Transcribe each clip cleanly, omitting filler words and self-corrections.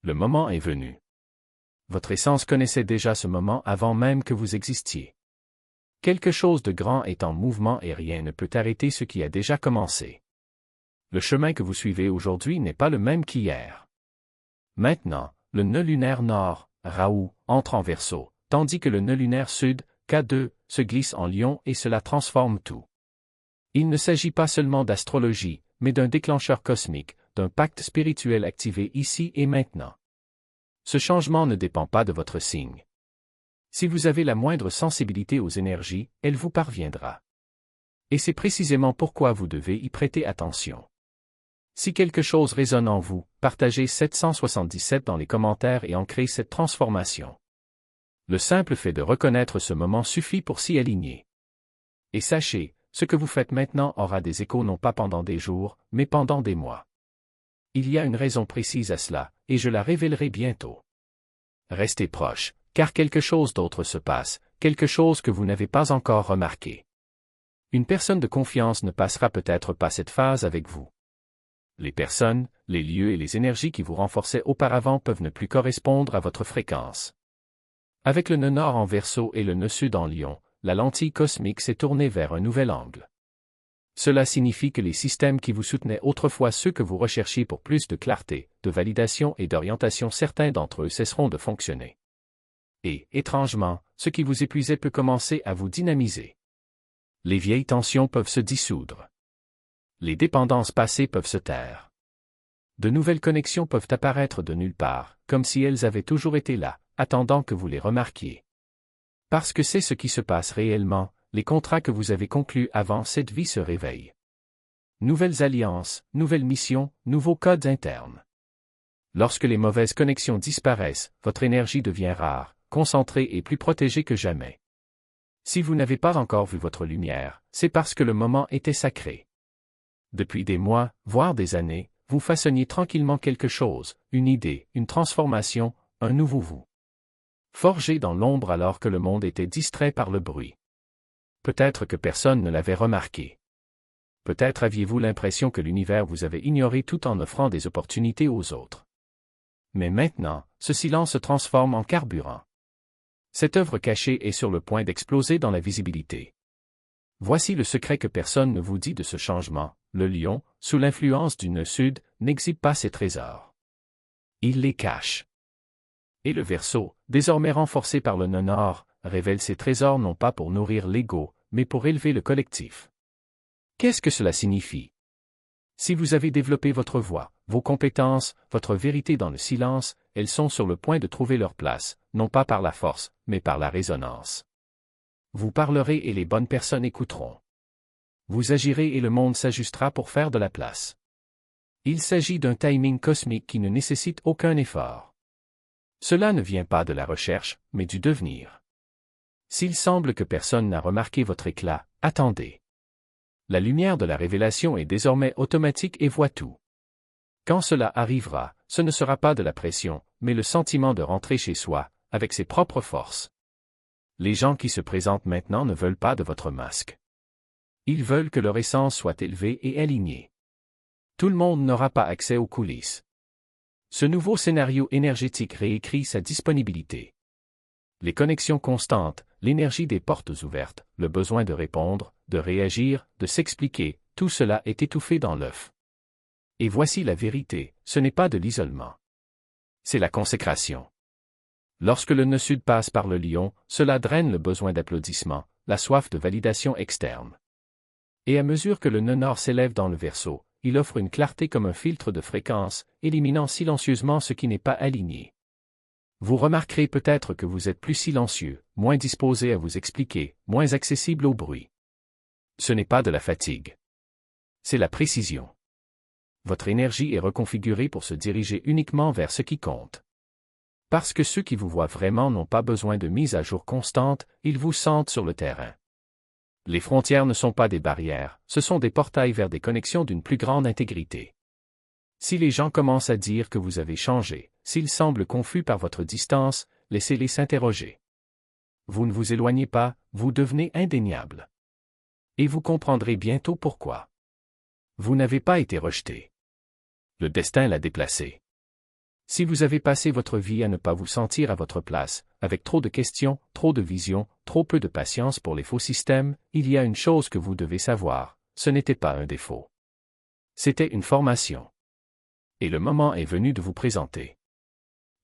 Le moment est venu. Votre essence connaissait déjà ce moment avant même que vous existiez. Quelque chose de grand est en mouvement et rien ne peut arrêter ce qui a déjà commencé. Le chemin que vous suivez aujourd'hui n'est pas le même qu'hier. Maintenant, le nœud lunaire nord, Rahu, entre en Verseau, tandis que le nœud lunaire sud, K2, se glisse en Lion et cela transforme tout. Il ne s'agit pas seulement d'astrologie, mais d'un déclencheur cosmique, d'un pacte spirituel activé ici et maintenant. Ce changement ne dépend pas de votre signe. Si vous avez la moindre sensibilité aux énergies, elle vous parviendra. Et c'est précisément pourquoi vous devez y prêter attention. Si quelque chose résonne en vous, partagez 777 dans les commentaires et ancrez cette transformation. Le simple fait de reconnaître ce moment suffit pour s'y aligner. Et sachez, ce que vous faites maintenant aura des échos non pas pendant des jours, mais pendant des mois. Il y a une raison précise à cela, et je la révélerai bientôt. Restez proches, car quelque chose d'autre se passe, quelque chose que vous n'avez pas encore remarqué. Une personne de confiance ne passera peut-être pas cette phase avec vous. Les personnes, les lieux et les énergies qui vous renforçaient auparavant peuvent ne plus correspondre à votre fréquence. Avec le nœud nord en Verseau et le nœud sud en Lion, la lentille cosmique s'est tournée vers un nouvel angle. Cela signifie que les systèmes qui vous soutenaient autrefois, ceux que vous recherchiez pour plus de clarté, de validation et d'orientation, certains d'entre eux cesseront de fonctionner. Et, étrangement, ce qui vous épuisait peut commencer à vous dynamiser. Les vieilles tensions peuvent se dissoudre. Les dépendances passées peuvent se taire. De nouvelles connexions peuvent apparaître de nulle part, comme si elles avaient toujours été là, attendant que vous les remarquiez. Parce que c'est ce qui se passe réellement, les contrats que vous avez conclus avant cette vie se réveillent. Nouvelles alliances, nouvelles missions, nouveaux codes internes. Lorsque les mauvaises connexions disparaissent, votre énergie devient rare, concentrée et plus protégée que jamais. Si vous n'avez pas encore vu votre lumière, c'est parce que le moment était sacré. Depuis des mois, voire des années, vous façonniez tranquillement quelque chose, une idée, une transformation, un nouveau vous. Forgé dans l'ombre alors que le monde était distrait par le bruit. Peut-être que personne ne l'avait remarqué. Peut-être aviez-vous l'impression que l'univers vous avait ignoré tout en offrant des opportunités aux autres. Mais maintenant, ce silence se transforme en carburant. Cette œuvre cachée est sur le point d'exploser dans la visibilité. Voici le secret que personne ne vous dit de ce changement. Le lion, sous l'influence du nœud sud, n'exhibe pas ses trésors. Il les cache. Et le Verseau, désormais renforcé par le nœud nord, révèle ses trésors non pas pour nourrir l'ego, mais pour élever le collectif. Qu'est-ce que cela signifie? Si vous avez développé votre voix, vos compétences, votre vérité dans le silence, elles sont sur le point de trouver leur place, non pas par la force, mais par la résonance. Vous parlerez et les bonnes personnes écouteront. Vous agirez et le monde s'ajustera pour faire de la place. Il s'agit d'un timing cosmique qui ne nécessite aucun effort. Cela ne vient pas de la recherche, mais du devenir. S'il semble que personne n'a remarqué votre éclat, attendez. La lumière de la révélation est désormais automatique et voit tout. Quand cela arrivera, ce ne sera pas de la pression, mais le sentiment de rentrer chez soi, avec ses propres forces. Les gens qui se présentent maintenant ne veulent pas de votre masque. Ils veulent que leur essence soit élevée et alignée. Tout le monde n'aura pas accès aux coulisses. Ce nouveau scénario énergétique réécrit sa disponibilité. Les connexions constantes, l'énergie des portes ouvertes, le besoin de répondre, de réagir, de s'expliquer, tout cela est étouffé dans l'œuf. Et voici la vérité, ce n'est pas de l'isolement. C'est la consécration. Lorsque le nœud sud passe par le lion, cela draine le besoin d'applaudissement, la soif de validation externe. Et à mesure que le nœud nord s'élève dans le Verseau, il offre une clarté comme un filtre de fréquence, éliminant silencieusement ce qui n'est pas aligné. Vous remarquerez peut-être que vous êtes plus silencieux, moins disposé à vous expliquer, moins accessible au bruit. Ce n'est pas de la fatigue. C'est la précision. Votre énergie est reconfigurée pour se diriger uniquement vers ce qui compte. Parce que ceux qui vous voient vraiment n'ont pas besoin de mise à jour constante, ils vous sentent sur le terrain. Les frontières ne sont pas des barrières, ce sont des portails vers des connexions d'une plus grande intégrité. Si les gens commencent à dire que vous avez changé, s'ils semblent confus par votre distance, laissez-les s'interroger. Vous ne vous éloignez pas, vous devenez indéniable. Et vous comprendrez bientôt pourquoi. Vous n'avez pas été rejeté. Le destin l'a déplacé. Si vous avez passé votre vie à ne pas vous sentir à votre place, avec trop de questions, trop de visions, trop peu de patience pour les faux systèmes, il y a une chose que vous devez savoir, ce n'était pas un défaut. C'était une formation. Et le moment est venu de vous présenter.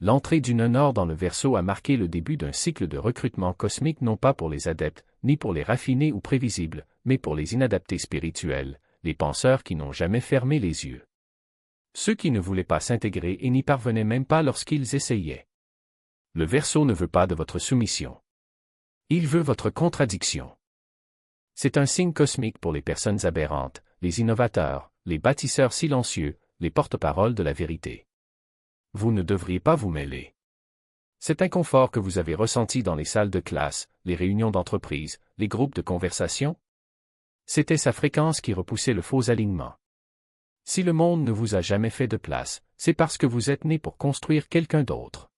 L'entrée du nœud dans le Verseau a marqué le début d'un cycle de recrutement cosmique non pas pour les adeptes, ni pour les raffinés ou prévisibles, mais pour les inadaptés spirituels, les penseurs qui n'ont jamais fermé les yeux. Ceux qui ne voulaient pas s'intégrer et n'y parvenaient même pas lorsqu'ils essayaient. Le Verseau ne veut pas de votre soumission. Il veut votre contradiction. C'est un signe cosmique pour les personnes aberrantes, les innovateurs, les bâtisseurs silencieux, les porte-paroles de la vérité. Vous ne devriez pas vous mêler. Cet inconfort que vous avez ressenti dans les salles de classe, les réunions d'entreprise, les groupes de conversation, c'était sa fréquence qui repoussait le faux alignement. Si le monde ne vous a jamais fait de place, c'est parce que vous êtes né pour construire quelqu'un d'autre.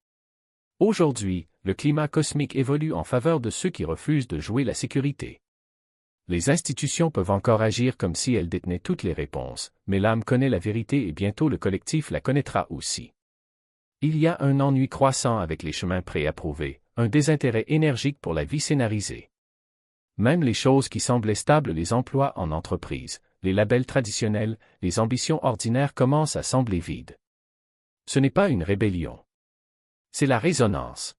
Aujourd'hui, le climat cosmique évolue en faveur de ceux qui refusent de jouer la sécurité. Les institutions peuvent encore agir comme si elles détenaient toutes les réponses, mais l'âme connaît la vérité et bientôt le collectif la connaîtra aussi. Il y a un ennui croissant avec les chemins préapprouvés, un désintérêt énergique pour la vie scénarisée. Même les choses qui semblaient stables, les emplois en entreprise, les labels traditionnels, les ambitions ordinaires commencent à sembler vides. Ce n'est pas une rébellion. C'est la résonance.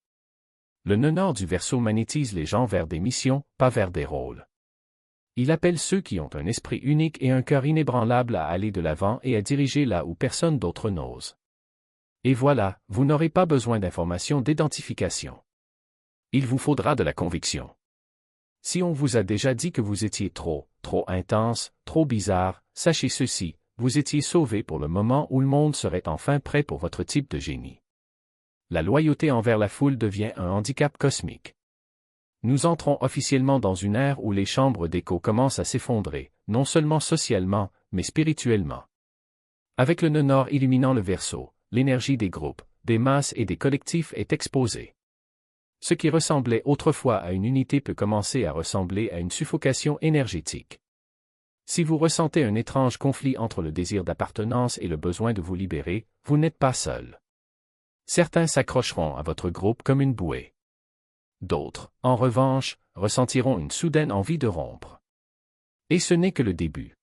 Le nœud nord du Verseau magnétise les gens vers des missions, pas vers des rôles. Il appelle ceux qui ont un esprit unique et un cœur inébranlable à aller de l'avant et à diriger là où personne d'autre n'ose. Et voilà, vous n'aurez pas besoin d'informations d'identification. Il vous faudra de la conviction. Si on vous a déjà dit que vous étiez trop intense, trop bizarre, sachez ceci, vous étiez sauvé pour le moment où le monde serait enfin prêt pour votre type de génie. La loyauté envers la foule devient un handicap cosmique. Nous entrons officiellement dans une ère où les chambres d'écho commencent à s'effondrer, non seulement socialement, mais spirituellement. Avec le nœud nord illuminant le Verseau, l'énergie des groupes, des masses et des collectifs est exposée. Ce qui ressemblait autrefois à une unité peut commencer à ressembler à une suffocation énergétique. Si vous ressentez un étrange conflit entre le désir d'appartenance et le besoin de vous libérer, vous n'êtes pas seul. Certains s'accrocheront à votre groupe comme une bouée. D'autres, en revanche, ressentiront une soudaine envie de rompre. Et ce n'est que le début.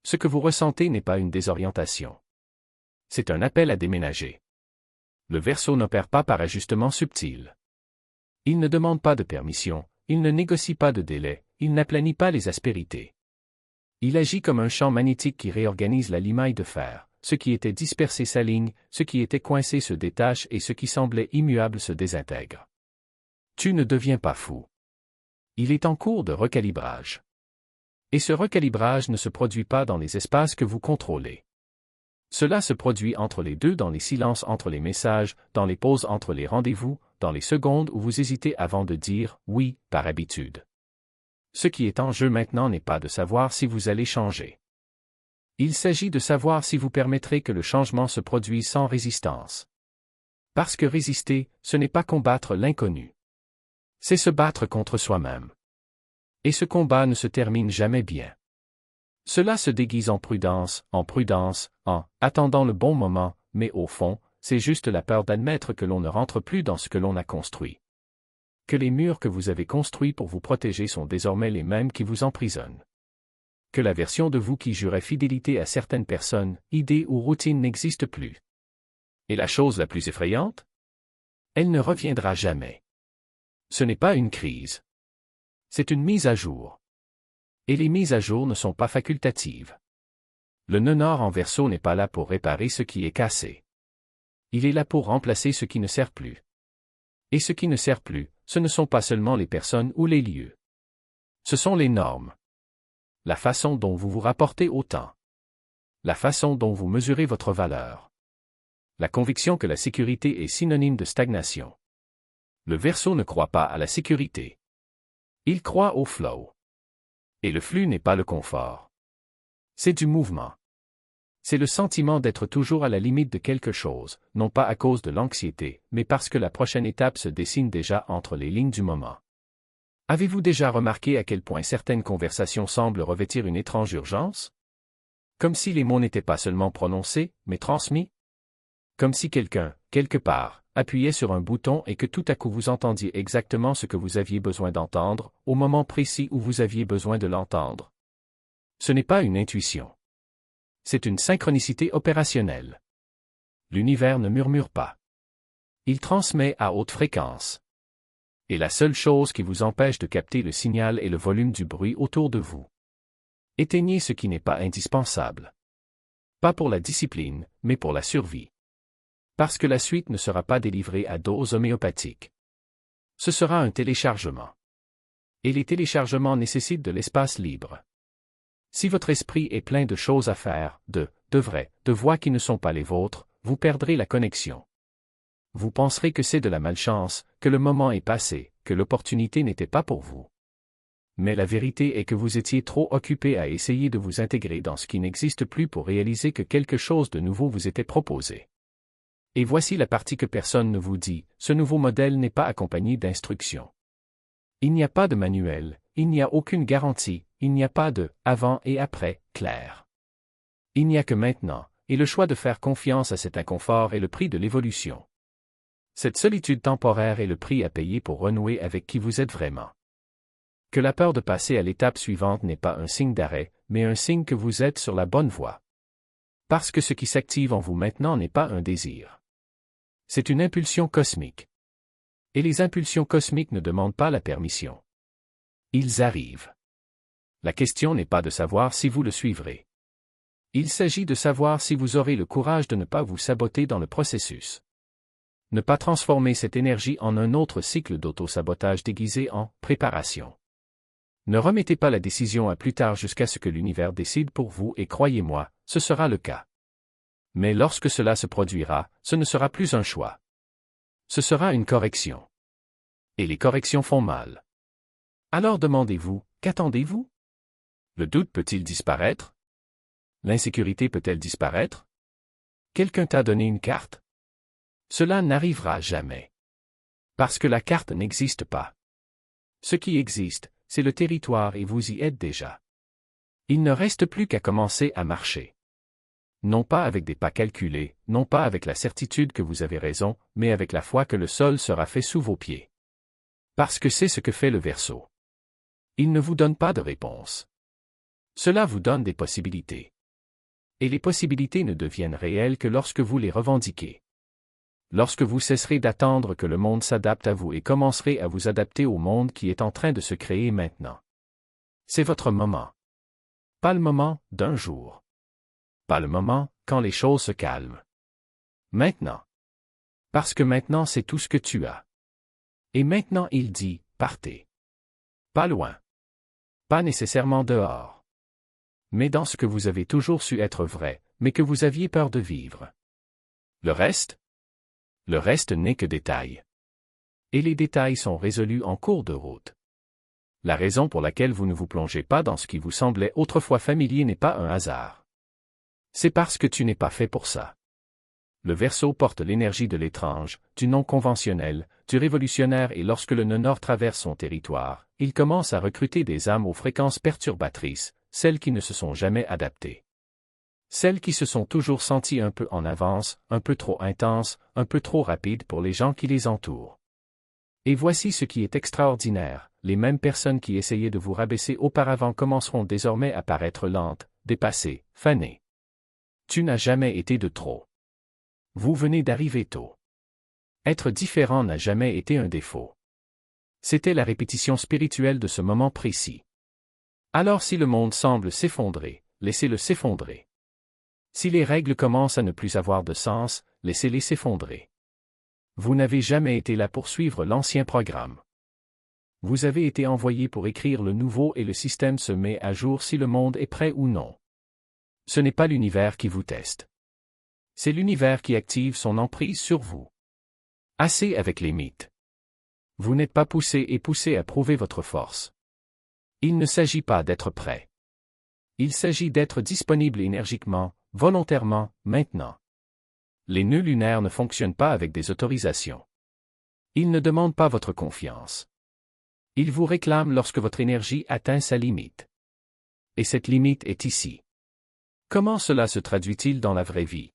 Ce que vous ressentez n'est pas une désorientation. C'est un appel à déménager. Le Verseau n'opère pas par ajustement subtil. Il ne demande pas de permission, il ne négocie pas de délai, il n'aplanit pas les aspérités. Il agit comme un champ magnétique qui réorganise la limaille de fer. Ce qui était dispersé s'aligne, ce qui était coincé se détache et ce qui semblait immuable se désintègre. Tu ne deviens pas fou. Il est en cours de recalibrage. Et ce recalibrage ne se produit pas dans les espaces que vous contrôlez. Cela se produit entre les deux, dans les silences entre les messages, dans les pauses entre les rendez-vous, dans les secondes où vous hésitez avant de dire « oui » par habitude. Ce qui est en jeu maintenant n'est pas de savoir si vous allez changer. Il s'agit de savoir si vous permettrez que le changement se produise sans résistance. Parce que résister, ce n'est pas combattre l'inconnu. C'est se battre contre soi-même. Et ce combat ne se termine jamais bien. Cela se déguise en prudence, en attendant le bon moment, mais au fond, c'est juste la peur d'admettre que l'on ne rentre plus dans ce que l'on a construit. Que les murs que vous avez construits pour vous protéger sont désormais les mêmes qui vous emprisonnent. Que la version de vous qui jurait fidélité à certaines personnes, idées ou routines n'existe plus. Et la chose la plus effrayante? Elle ne reviendra jamais. Ce n'est pas une crise. C'est une mise à jour. Et les mises à jour ne sont pas facultatives. Le nœud nord en Verseau n'est pas là pour réparer ce qui est cassé. Il est là pour remplacer ce qui ne sert plus. Et ce qui ne sert plus, ce ne sont pas seulement les personnes ou les lieux. Ce sont les normes. La façon dont vous vous rapportez au temps. La façon dont vous mesurez votre valeur. La conviction que la sécurité est synonyme de stagnation. Le Verseau ne croit pas à la sécurité. Il croit au flow. Et le flux n'est pas le confort. C'est du mouvement. C'est le sentiment d'être toujours à la limite de quelque chose, non pas à cause de l'anxiété, mais parce que la prochaine étape se dessine déjà entre les lignes du moment. Avez-vous déjà remarqué à quel point certaines conversations semblent revêtir une étrange urgence? Comme si les mots n'étaient pas seulement prononcés, mais transmis? Comme si quelqu'un, quelque part, appuyait sur un bouton et que tout à coup vous entendiez exactement ce que vous aviez besoin d'entendre, au moment précis où vous aviez besoin de l'entendre. Ce n'est pas une intuition. C'est une synchronicité opérationnelle. L'univers ne murmure pas. Il transmet à haute fréquence. Et la seule chose qui vous empêche de capter le signal est le volume du bruit autour de vous. Éteignez ce qui n'est pas indispensable. Pas pour la discipline, mais pour la survie. Parce que la suite ne sera pas délivrée à dose homéopathique. Ce sera un téléchargement. Et les téléchargements nécessitent de l'espace libre. Si votre esprit est plein de choses à faire, de voix qui ne sont pas les vôtres, vous perdrez la connexion. Vous penserez que c'est de la malchance, que le moment est passé, que l'opportunité n'était pas pour vous. Mais la vérité est que vous étiez trop occupé à essayer de vous intégrer dans ce qui n'existe plus pour réaliser que quelque chose de nouveau vous était proposé. Et voici la partie que personne ne vous dit, ce nouveau modèle n'est pas accompagné d'instructions. Il n'y a pas de manuel, il n'y a aucune garantie, il n'y a pas de « avant et après » clair. Il n'y a que maintenant, et le choix de faire confiance à cet inconfort est le prix de l'évolution. Cette solitude temporaire est le prix à payer pour renouer avec qui vous êtes vraiment. Que la peur de passer à l'étape suivante n'est pas un signe d'arrêt, mais un signe que vous êtes sur la bonne voie. Parce que ce qui s'active en vous maintenant n'est pas un désir. C'est une impulsion cosmique. Et les impulsions cosmiques ne demandent pas la permission. Ils arrivent. La question n'est pas de savoir si vous le suivrez. Il s'agit de savoir si vous aurez le courage de ne pas vous saboter dans le processus. Ne pas transformer cette énergie en un autre cycle d'auto-sabotage déguisé en préparation. Ne remettez pas la décision à plus tard jusqu'à ce que l'univers décide pour vous et croyez-moi, ce sera le cas. Mais lorsque cela se produira, ce ne sera plus un choix. Ce sera une correction. Et les corrections font mal. Alors demandez-vous, qu'attendez-vous? Le doute peut-il disparaître? L'insécurité peut-elle disparaître? Quelqu'un t'a donné une carte? Cela n'arrivera jamais. Parce que la carte n'existe pas. Ce qui existe, c'est le territoire et vous y êtes déjà. Il ne reste plus qu'à commencer à marcher. Non pas avec des pas calculés, non pas avec la certitude que vous avez raison, mais avec la foi que le sol sera fait sous vos pieds. Parce que c'est ce que fait le Verseau. Il ne vous donne pas de réponse. Cela vous donne des possibilités. Et les possibilités ne deviennent réelles que lorsque vous les revendiquez. Lorsque vous cesserez d'attendre que le monde s'adapte à vous et commencerez à vous adapter au monde qui est en train de se créer maintenant. C'est votre moment. Pas le moment d'un jour. Pas le moment quand les choses se calment. Maintenant. Parce que maintenant c'est tout ce que tu as. Et maintenant il dit, partez. Pas loin. Pas nécessairement dehors. Mais dans ce que vous avez toujours su être vrai, mais que vous aviez peur de vivre. Le reste? Le reste n'est que détail. Et les détails sont résolus en cours de route. La raison pour laquelle vous ne vous plongez pas dans ce qui vous semblait autrefois familier n'est pas un hasard. C'est parce que tu n'es pas fait pour ça. Le Verseau porte l'énergie de l'étrange, du non conventionnel, du révolutionnaire et lorsque le nœud traverse son territoire, il commence à recruter des âmes aux fréquences perturbatrices, celles qui ne se sont jamais adaptées. Celles qui se sont toujours senties un peu en avance, un peu trop intenses, un peu trop rapides pour les gens qui les entourent. Et voici ce qui est extraordinaire, les mêmes personnes qui essayaient de vous rabaisser auparavant commenceront désormais à paraître lentes, dépassées, fanées. Tu n'as jamais été de trop. Vous venez d'arriver tôt. Être différent n'a jamais été un défaut. C'était la répétition spirituelle de ce moment précis. Alors si le monde semble s'effondrer, laissez-le s'effondrer. Si les règles commencent à ne plus avoir de sens, laissez-les s'effondrer. Vous n'avez jamais été là pour suivre l'ancien programme. Vous avez été envoyé pour écrire le nouveau et le système se met à jour si le monde est prêt ou non. Ce n'est pas l'univers qui vous teste. C'est l'univers qui active son emprise sur vous. Assez avec les mythes. Vous n'êtes pas poussé à prouver votre force. Il ne s'agit pas d'être prêt. Il s'agit d'être disponible énergiquement, volontairement, maintenant. Les nœuds lunaires ne fonctionnent pas avec des autorisations. Ils ne demandent pas votre confiance. Ils vous réclament lorsque votre énergie atteint sa limite. Et cette limite est ici. Comment cela se traduit-il dans la vraie vie?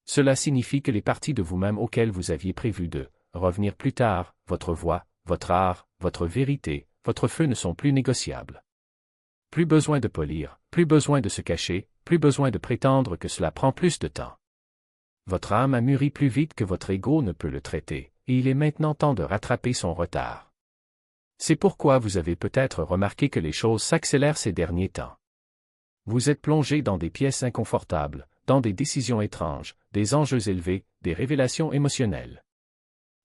Cela signifie que les parties de vous-même auxquelles vous aviez prévu de revenir plus tard, votre voix, votre art, votre vérité, votre feu ne sont plus négociables. Plus besoin de polir, plus besoin de se cacher, plus besoin de prétendre que cela prend plus de temps. Votre âme a mûri plus vite que votre ego ne peut le traiter, et il est maintenant temps de rattraper son retard. C'est pourquoi vous avez peut-être remarqué que les choses s'accélèrent ces derniers temps. Vous êtes plongé dans des pièces inconfortables, dans des décisions étranges, des enjeux élevés, des révélations émotionnelles.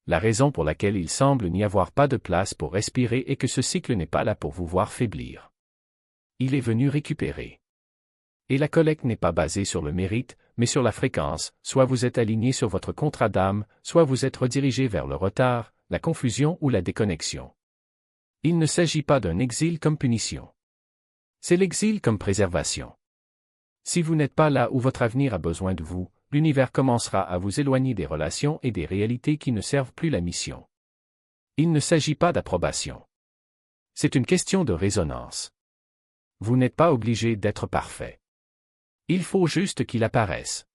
La raison pour laquelle il semble n'y avoir pas de place pour respirer est que ce cycle n'est pas là pour vous voir faiblir. Il est venu récupérer. Et la collecte n'est pas basée sur le mérite, mais sur la fréquence, soit vous êtes aligné sur votre contrat d'âme, soit vous êtes redirigé vers le retard, la confusion ou la déconnexion. Il ne s'agit pas d'un exil comme punition. C'est l'exil comme préservation. Si vous n'êtes pas là où votre avenir a besoin de vous, l'univers commencera à vous éloigner des relations et des réalités qui ne servent plus la mission. Il ne s'agit pas d'approbation. C'est une question de résonance. Vous n'êtes pas obligé d'être parfait. Il faut juste qu'il apparaisse.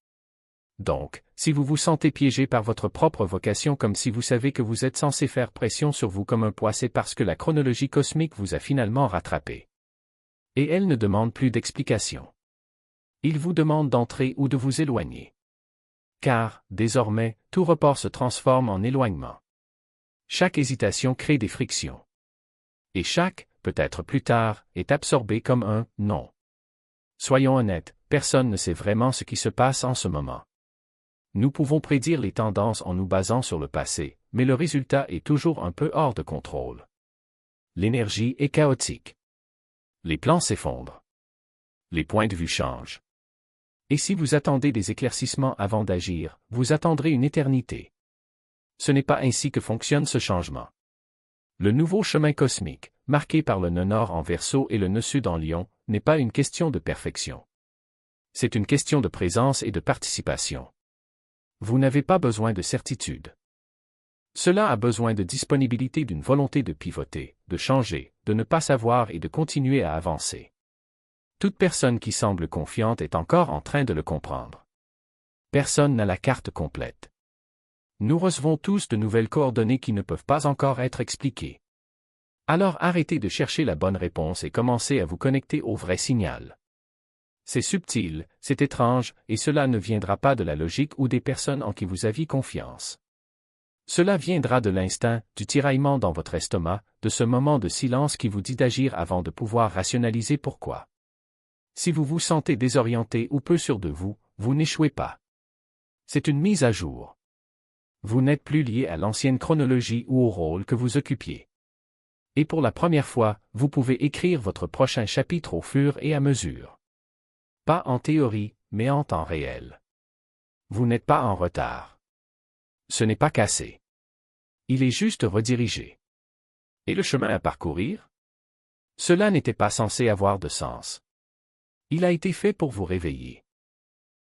Donc, si vous vous sentez piégé par votre propre vocation comme si vous savez que vous êtes censé faire pression sur vous comme un poids, c'est parce que la chronologie cosmique vous a finalement rattrapé. Et elle ne demande plus d'explication. Il vous demande d'entrer ou de vous éloigner. Car, désormais, tout report se transforme en éloignement. Chaque hésitation crée des frictions. Et chaque, peut-être plus tard, est absorbé comme un « non ». Soyons honnêtes, personne ne sait vraiment ce qui se passe en ce moment. Nous pouvons prédire les tendances en nous basant sur le passé, mais le résultat est toujours un peu hors de contrôle. L'énergie est chaotique. Les plans s'effondrent. Les points de vue changent. Et si vous attendez des éclaircissements avant d'agir, vous attendrez une éternité. Ce n'est pas ainsi que fonctionne ce changement. Le nouveau chemin cosmique, marqué par le nœud nord en Verseau et le nœud sud en Lion, n'est pas une question de perfection. C'est une question de présence et de participation. Vous n'avez pas besoin de certitude. Cela a besoin de disponibilité, d'une volonté de pivoter, de changer, de ne pas savoir et de continuer à avancer. Toute personne qui semble confiante est encore en train de le comprendre. Personne n'a la carte complète. Nous recevons tous de nouvelles coordonnées qui ne peuvent pas encore être expliquées. Alors arrêtez de chercher la bonne réponse et commencez à vous connecter au vrai signal. C'est subtil, c'est étrange, et cela ne viendra pas de la logique ou des personnes en qui vous aviez confiance. Cela viendra de l'instinct, du tiraillement dans votre estomac, de ce moment de silence qui vous dit d'agir avant de pouvoir rationaliser pourquoi. Si vous vous sentez désorienté ou peu sûr de vous, vous n'échouez pas. C'est une mise à jour. Vous n'êtes plus lié à l'ancienne chronologie ou au rôle que vous occupiez. Et pour la première fois, vous pouvez écrire votre prochain chapitre au fur et à mesure. Pas en théorie, mais en temps réel. Vous n'êtes pas en retard. Ce n'est pas cassé. Il est juste redirigé. Et le chemin à parcourir? Cela n'était pas censé avoir de sens. Il a été fait pour vous réveiller.